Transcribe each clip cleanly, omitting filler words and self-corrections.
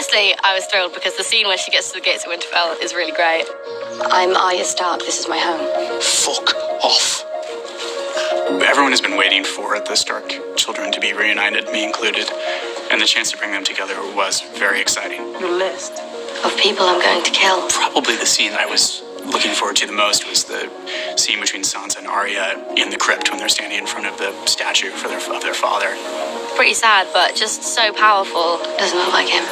Firstly, I was thrilled because the scene where she gets to the gates of Winterfell is really great. I'm Arya Stark, this is my home. Fuck off. Everyone has been waiting for the Stark children to be reunited, me included, and the chance to bring them together was very exciting. Your list of people I'm going to kill. Probably the scene I was looking forward to the most was the scene between Sansa and Arya in the crypt when they're standing in front of the statue of their father. Pretty sad, but just so powerful. Doesn't look like him.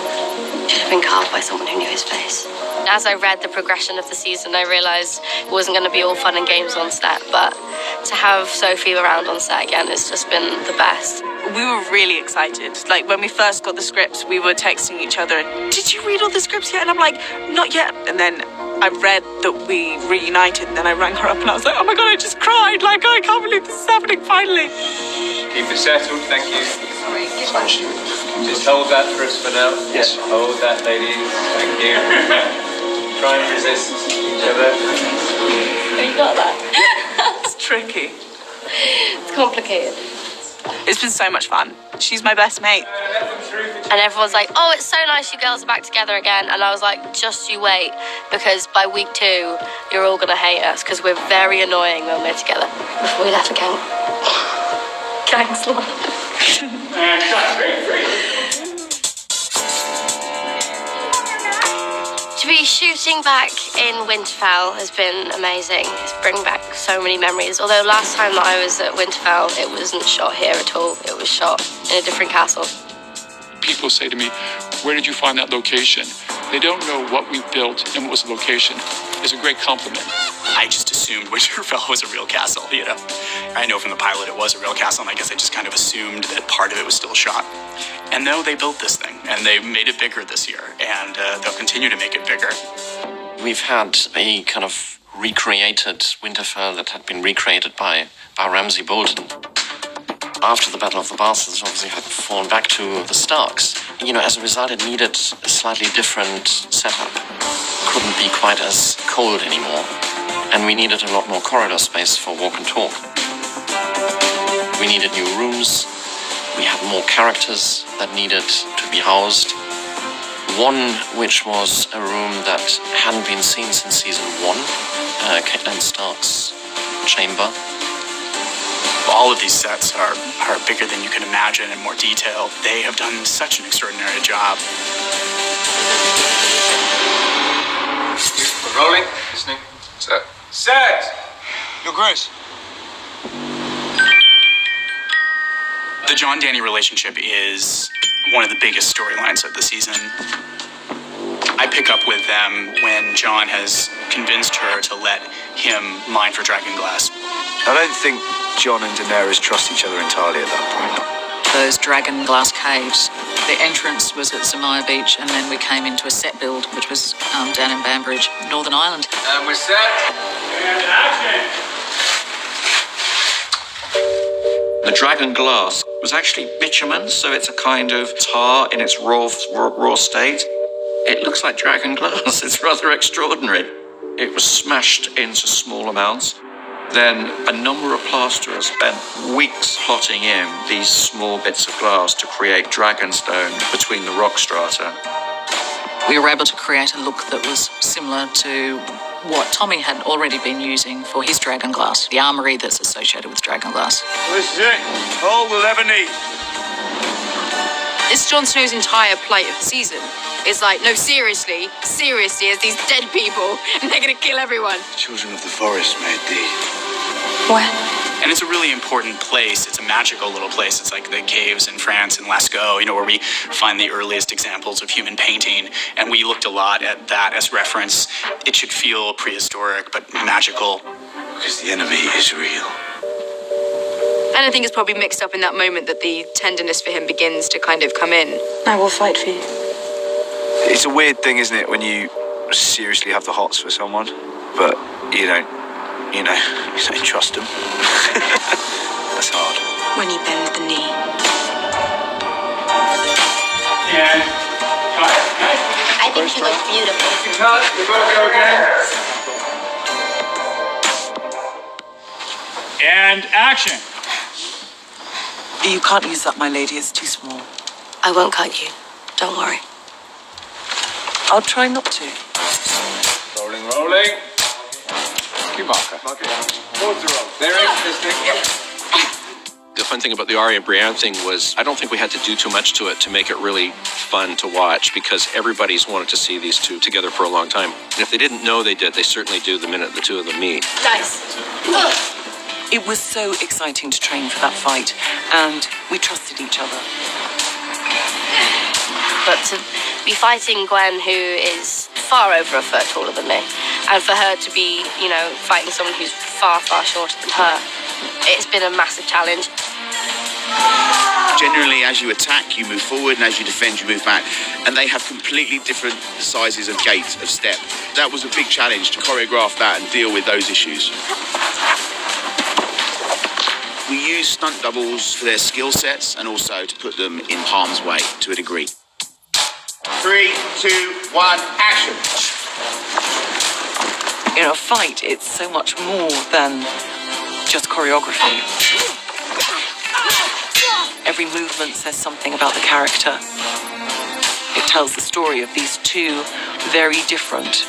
Should have been carved by someone who knew his face. As I read the progression of the season, I realised it wasn't going to be all fun and games on set, but to have Sophie around on set again has just been the best. We were really excited. Like, when we first got the scripts, we were texting each other, did you read all the scripts yet? And I'm like, not yet. And then I read that we reunited, and then I rang her up and I was like, oh my God, I just cried. Like, I can't believe this is happening finally. Keep it settled, thank you. Sorry. Just hold that for us for now. Yes. Hold that, ladies. Thank you. Try and resist each other. You got that? It's tricky. It's complicated. It's been so much fun. She's my best mate. And everyone's like, oh, it's so nice you girls are back together again. And I was like, just you wait, because by week 2, you're all going to hate us, because we're very annoying when we're together. Before we left the gang. Gang's love. To be shooting back in Winterfell has been amazing. It's bringing back so many memories. Although last time that I was at Winterfell, it wasn't shot here at all. It was shot in a different castle. People say to me, where did you find that location? They don't know what we built and what was the location. It's a great compliment. I just assumed Winterfell was a real castle, you know. I know from the pilot it was a real castle, and I guess I just kind of assumed that part of it was still shot. And no, they built this thing, and they made it bigger this year, and they'll continue to make it bigger. We've had a kind of recreated Winterfell that had been recreated by Ramsay Bolton. After the Battle of the Bastards, obviously had fallen back to the Starks. You know, as a result, it needed a slightly different setup. Couldn't be quite as cold anymore. And we needed a lot more corridor space for walk and talk. We needed new rooms. We had more characters that needed to be housed. One which was a room that hadn't been seen since season 1, Catelyn Stark's chamber. All of these sets are bigger than you can imagine and more detailed. They have done such an extraordinary job. We're rolling. Listening. Set. Set! Your Grace. The Jon-Dany relationship is one of the biggest storylines of the season. I pick up with them when Jon has convinced her to let him mine for dragonglass. I don't think Jon and Daenerys trust each other entirely at that point. Those dragon glass caves. The entrance was at Zemaya Beach, and then we came into a set build, which was down in Banbridge, Northern Ireland. And we're set. And action! The dragon glass was actually bitumen, so it's a kind of tar in its raw state. It looks like dragon glass. It's rather extraordinary. It was smashed into small amounts. Then a number of plasterers spent weeks hotting in these small bits of glass to create dragonstone between the rock strata. We were able to create a look that was similar to what Tommy had already been using for his dragon glass, the armory that's associated with dragon glass. This is it. All we'll ever need. It's Jon Snow's entire plight of the season. It's like, no, seriously, there's these dead people, and they're gonna kill everyone. Children of the forest made thee. What? And it's a really important place. It's a magical little place. It's like the caves in France and Lascaux, you know, where we find the earliest examples of human painting. And we looked a lot at that as reference. It should feel prehistoric, but magical. Because the enemy is real. And I think it's probably mixed up in that moment that the tenderness for him begins to kind of come in. I will fight for you. It's a weird thing, isn't it, when you seriously have the hots for someone, but you don't trust them. That's hard. When you bend the knee. And cut. I think she looks beautiful. Cut. We've got to go again. And action. You can't use that, my lady. It's too small. I won't cut you. Don't worry. I'll try not to. Rolling, rolling. Cue marker. Towards the roll. There is this thing. The fun thing about the Ari and Brienne thing was I don't think we had to do too much to it to make it really fun to watch, because everybody's wanted to see these two together for a long time. And if they didn't know they did, they certainly do the minute the two of them meet. Nice. It was so exciting to train for that fight, and we trusted each other. But to be fighting Gwen, who is far over a foot taller than me, and for her to be, you know, fighting someone who's far, far shorter than her, it's been a massive challenge. Generally, as you attack, you move forward, and as you defend, you move back. And they have completely different sizes of gait, of step. That was a big challenge to choreograph that and deal with those issues. We use stunt doubles for their skill sets and also to put them in harm's way to a degree. 3, 2, 1, action. In a fight, it's so much more than just choreography. Every movement says something about the character. It tells the story of these two very different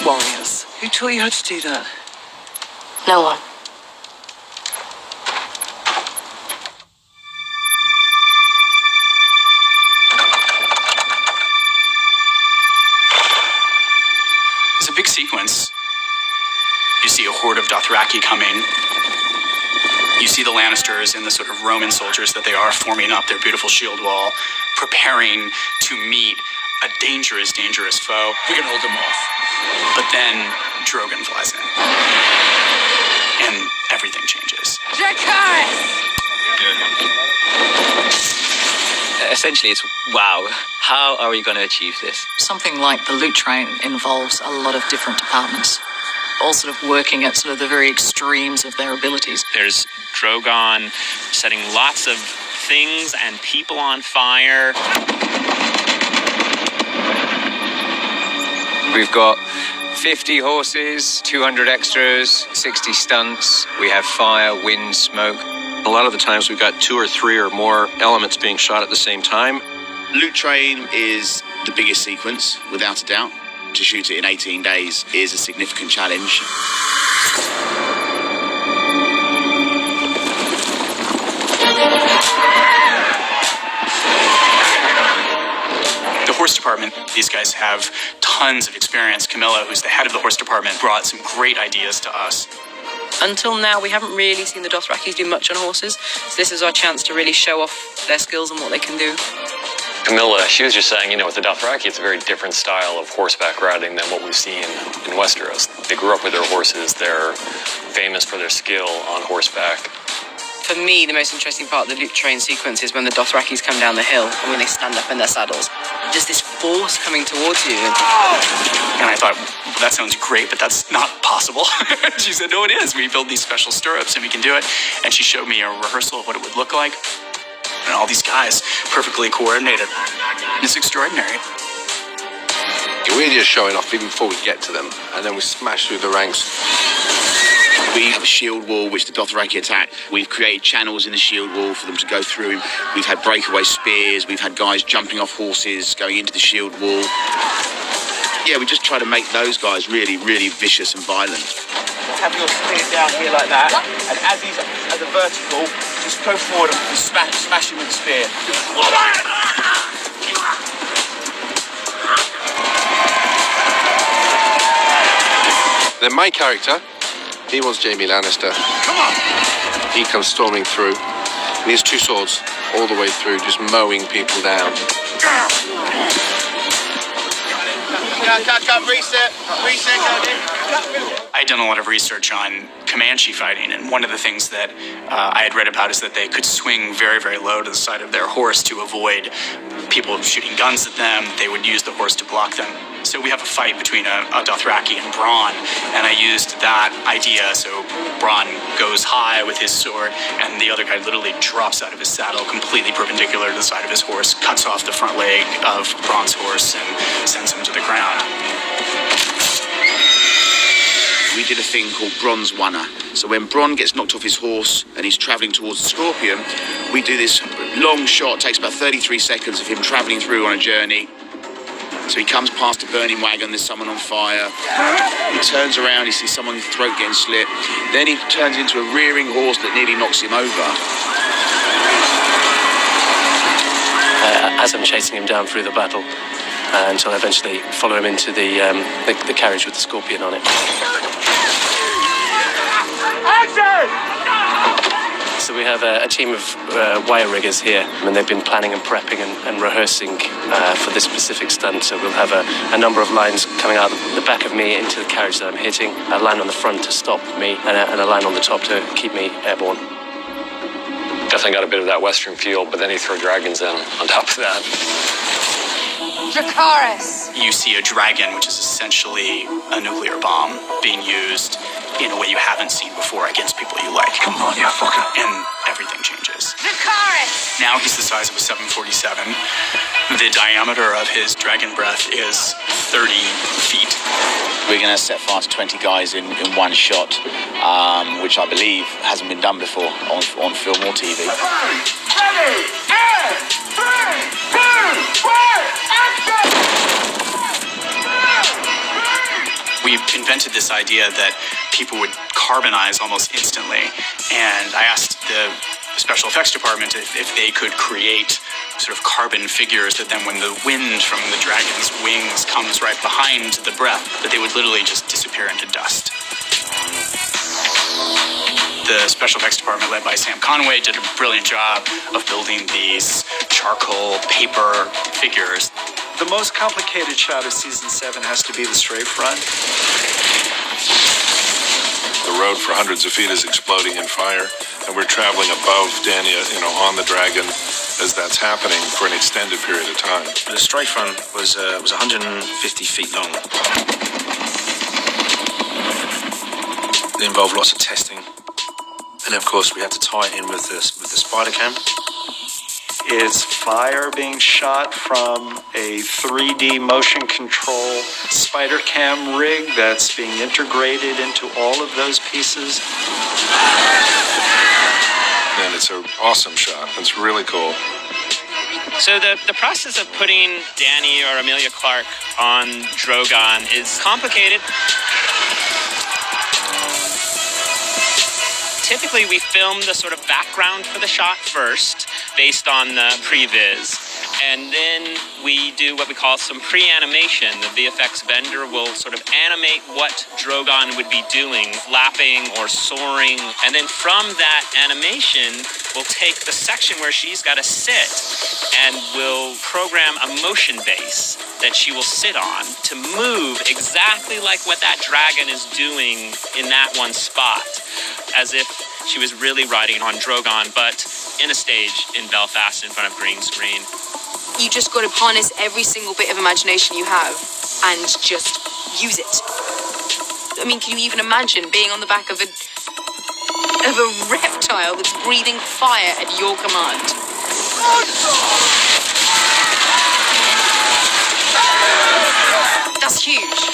warriors. Who taught you how to do that? No one. It's a big sequence. You see a horde of Dothraki coming. You see the Lannisters and the sort of Roman soldiers that they are forming up their beautiful shield wall, preparing to meet a dangerous, dangerous foe. We can hold them off. But then Drogon flies in. And everything changes. Essentially, it's wow. How are we going to achieve this? Something like the loot train involves a lot of different departments, all sort of working at sort of the very extremes of their abilities. There's Drogon setting lots of things and people on fire. We've got 50 horses, 200 extras, 60 stunts. We have fire, wind, smoke. A lot of the times we've got 2 or 3 or more elements being shot at the same time. Loot Train is the biggest sequence, without a doubt. To shoot it in 18 days is a significant challenge. The horse department, these guys have tons of experience. Camilla, who's the head of the horse department, brought some great ideas to us. Until now, we haven't really seen the Dothrakis do much on horses, so this is our chance to really show off their skills and what they can do. Camilla, she was just saying, you know, with the Dothraki, it's a very different style of horseback riding than what we've seen in Westeros. They grew up with their horses. They're famous for their skill on horseback. For me, the most interesting part of the loot train sequence is when the Dothrakis come down the hill and when they stand up in their saddles. Just this force coming towards you. And I thought, that sounds great, but that's not possible. She said, no, it is. We build these special stirrups and we can do it. And she showed me a rehearsal of what it would look like. And all these guys perfectly coordinated. It's extraordinary. We're just showing off even before we get to them, and then we smash through the ranks. We have a shield wall which the Dothraki attack. We've created channels in the shield wall for them to go through. We've had breakaway spears. We've had guys jumping off horses, going into the shield wall. Yeah, we just try to make those guys really, really vicious and violent. Have your spear down here like that, and as he's at the vertical, just go forward and smash him with the spear. Then my character, he wants Jaime Lannister. Come on! He comes storming through, and he has 2 swords all the way through, just mowing people down. Cut, reset, go. I'd done a lot of research on Comanche fighting, and one of the things that I had read about is that they could swing very, very low to the side of their horse to avoid people shooting guns at them. They would use the horse to block them. So we have a fight between a Dothraki and Bronn, and I used that idea. So Bronn goes high with his sword, and the other guy literally drops out of his saddle, completely perpendicular to the side of his horse, cuts off the front leg of Bronn's horse, and sends him to the ground. We did a thing called Bronn's Wunner. So when Bronn gets knocked off his horse and he's travelling towards the Scorpion, we do this long shot, takes about 33 seconds of him travelling through on a journey. So he comes past a burning wagon, there's someone on fire. He turns around, he sees someone's throat getting slit. Then he turns into a rearing horse that nearly knocks him over. As I'm chasing him down through the battle, until I eventually follow him into the carriage with the scorpion on it. So we have a team of wire riggers here, and they've been planning and prepping and rehearsing for this specific stunt. So we'll have a number of lines coming out the back of me into the carriage that I'm hitting, a line on the front to stop me, and a line on the top to keep me airborne. Definitely got a bit of that Western feel, but then you throw dragons in on top of that. Dracarys! You see a dragon, which is essentially a nuclear bomb, being used in a way you haven't seen before against people you like. Come on, you fucker. And everything changes. Dracarys! Now he's the size of a 747. The diameter of his dragon breath is 30 feet. We're going to set fire to 20 guys in one shot, which I believe hasn't been done before on film or TV. Ready, and 3, 2, 1, action! We invented this idea that people would carbonize almost instantly, and I asked the special effects department if they could create sort of carbon figures that then when the wind from the dragon's wings comes right behind the breath, that they would literally just disappear into dust. The special effects department, led by Sam Conway, did a brilliant job of building these charcoal paper figures. The most complicated shot of season 7 has to be the strafe run. The road for hundreds of feet is exploding in fire, and we're traveling above Danny, on the dragon as that's happening for an extended period of time. The strafe run was 150 feet long. It involved lots of testing, and of course we had to tie it in with the spider cam. Is fire being shot from a 3D motion control spider cam rig that's being integrated into all of those pieces. And it's an awesome shot. It's really cool. So the process of putting Danny or Emilia Clarke on Drogon is complicated. Typically, we film the sort of background for the shot first, based on the previs. And then we do what we call some pre-animation. The VFX vendor will sort of animate what Drogon would be doing, flapping or soaring. And then from that animation, we'll take the section where she's got to sit and we'll program a motion base that she will sit on to move exactly like what that dragon is doing in that one spot, as if she was really riding on Drogon, but in a stage in Belfast in front of green screen. You just got to harness every single bit of imagination you have and just use it. I mean, can you even imagine being on the back of a reptile that's breathing fire at your command? That's huge.